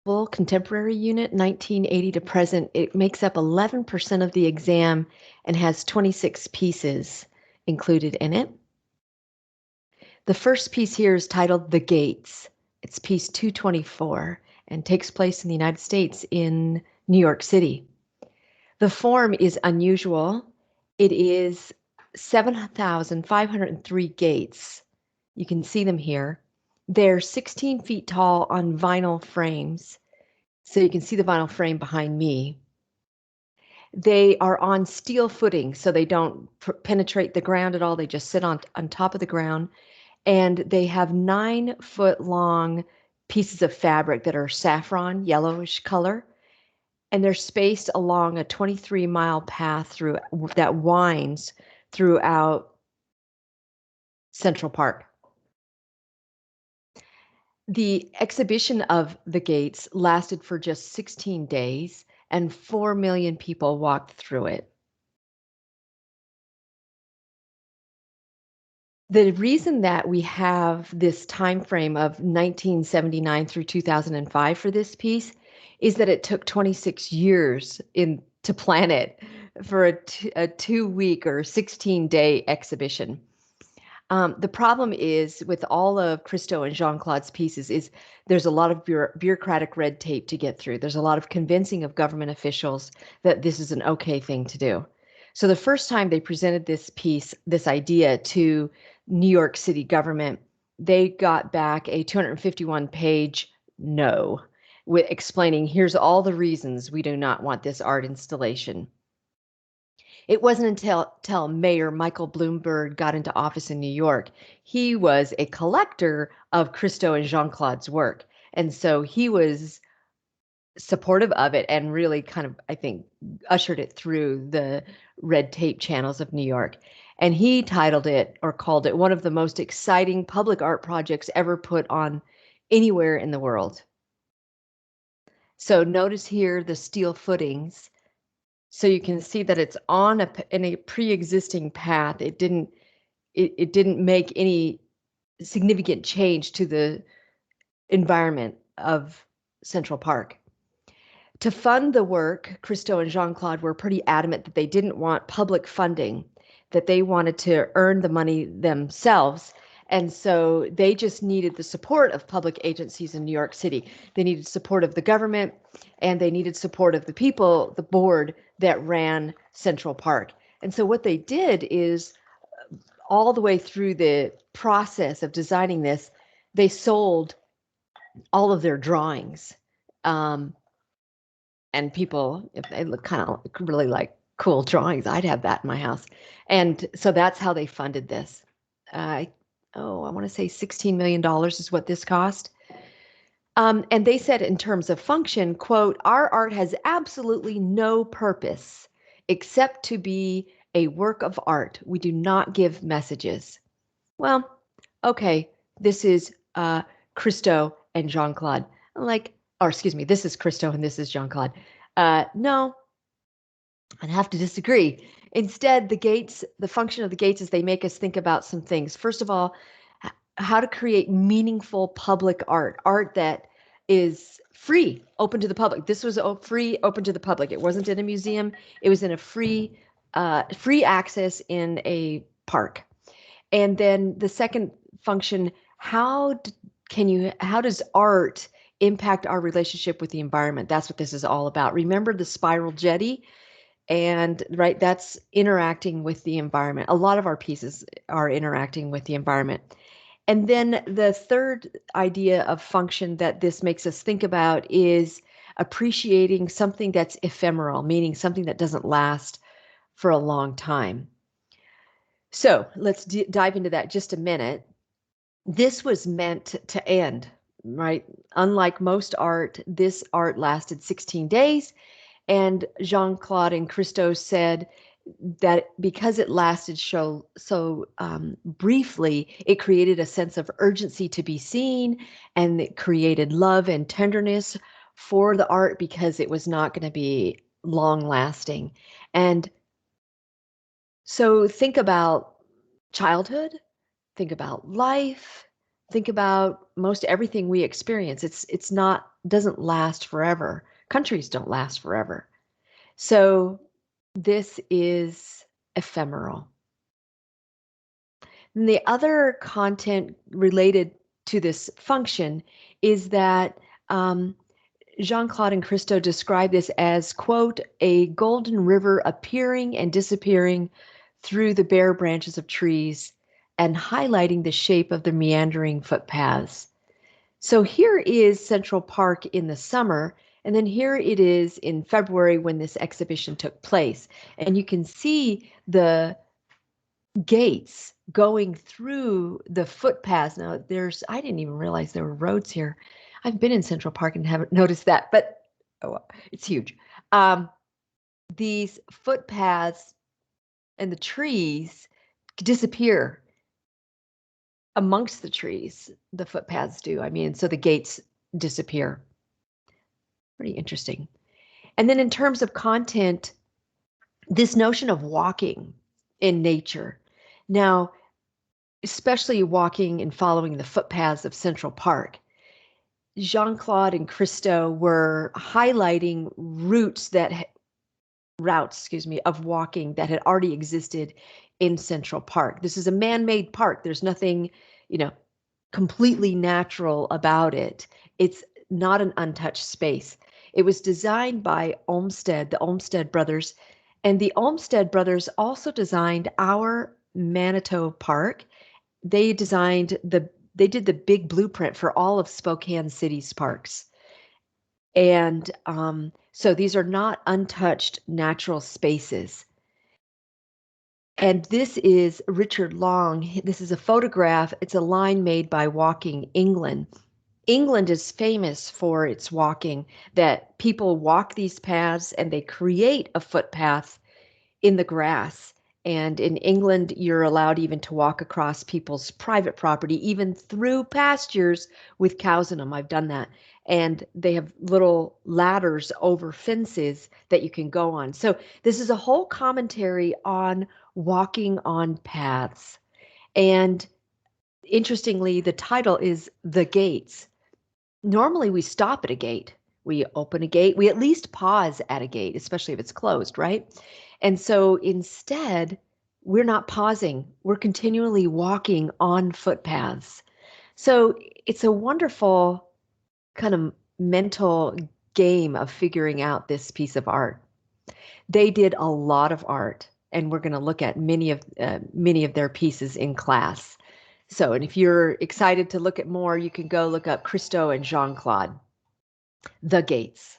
contemporary unit, 1980 to present. It makes up 11% of the exam and has 26 pieces included in it. The first piece here is titled The Gates. It's piece 224 and takes place in the United States in New York City. The form is unusual. It is 7,503 gates. You can see them here. They're 16 feet tall on vinyl frames. So you can see the vinyl frame behind me. They are on steel footing, so they don't penetrate the ground at all. They just sit on top of the ground. And they have 9-foot long pieces of fabric that are saffron, yellowish color. And they're spaced along a 23-mile path through that winds throughout Central Park. The exhibition of the gates lasted for just 16 days, and 4 million people walked through it. The reason that we have this time frame of 1979 through 2005 for this piece is that it took 26 years to plan it for a 2-week or 16-day exhibition. The problem is with all of Christo and Jean-Claude's pieces is there's a lot of bureaucratic red tape to get through. There's a lot of convincing of government officials that this is an okay thing to do. So the first time they presented this idea to New York City government, they got back a 251-page no, with explaining here's all the reasons we do not want this art installation. It wasn't until Mayor Michael Bloomberg got into office in New York. He was a collector of Christo and Jean-Claude's work. And so he was supportive of it and really kind of, I think, ushered it through the red tape channels of New York. And he titled it or called it one of the most exciting public art projects ever put on anywhere in the world. So notice here the steel footings. So you can see that it's in a pre-existing path. It didn't make any significant change to the environment of Central Park. To fund the work, Christo and Jean-Claude were pretty adamant that they didn't want public funding, that they wanted to earn the money themselves. And so they just needed the support of public agencies in New York City. They needed support of the government, and they needed support of the people, the board that ran Central Park. And so what they did is all the way through the process of designing this, they sold all of their drawings. And people, if they look kind of really like cool drawings, I'd have that in my house. And so that's how they funded this. I want to say $16 million is what this cost. And they said in terms of function, quote, our art has absolutely no purpose except to be a work of art. We do not give messages. Well, okay, this is Christo and Jean-Claude. This is Christo and this is Jean-Claude. No, I'd have to disagree. Instead, the function of the gates is they make us think about some things. First of all, how to create meaningful public art that is free, open to the public. This was free, open to the public. It wasn't in a museum. It was in a free access in a park. And then the second function, how does art impact our relationship with the environment? That's what this is all about. Remember the spiral jetty? And right, that's interacting with the environment. A lot of our pieces are interacting with the environment. And then the third idea of function that this makes us think about is appreciating something that's ephemeral, meaning something that doesn't last for a long time. So let's dive into that just a minute. This was meant to end, right? Unlike most art, this art lasted 16 days. And Jean-Claude and Christo said that because it lasted so briefly, it created a sense of urgency to be seen, and it created love and tenderness for the art because it was not going to be long lasting. And so think about childhood, think about life, think about most everything we experience. It's not doesn't last forever. Countries don't last forever. So this is ephemeral. And the other content related to this function is that Jean-Claude and Christo describe this as, quote, a golden river appearing and disappearing through the bare branches of trees and highlighting the shape of the meandering footpaths. So here is Central Park in the summer, and then here it is in February when this exhibition took place. And you can see the gates going through the footpaths. Now, I didn't even realize there were roads here. I've been in Central Park and haven't noticed that, but oh, well, it's huge. These footpaths and the trees disappear amongst the trees. The footpaths do. I mean, so the gates disappear. Pretty interesting. And then in terms of content, this notion of walking in nature. Now, especially walking and following the footpaths of Central Park. Jean-Claude and Christo were highlighting routes, of walking that had already existed in Central Park. This is a man-made park. There's nothing, completely natural about it. It's not an untouched space. It was designed by the Olmsted brothers, and the Olmsted brothers also designed our Manitou Park. They did the big blueprint for all of Spokane City's parks. And so these are not untouched natural spaces. And this is Richard Long. This is a photograph. It's a line made by Walking England. England is famous for its walking, that people walk these paths and they create a footpath in the grass. And in England, you're allowed even to walk across people's private property, even through pastures with cows in them. I've done that. And they have little ladders over fences that you can go on. So this is a whole commentary on walking on paths. And interestingly, the title is The Gates. Normally we stop at a gate. We open a gate. We at least pause at a gate, especially if it's closed, right? And so instead, we're not pausing. We're continually walking on footpaths. So it's a wonderful kind of mental game of figuring out this piece of art. They did a lot of art, and we're going to look at many of their pieces in class. So, and if you're excited to look at more, you can go look up Christo and Jean-Claude. The Gates.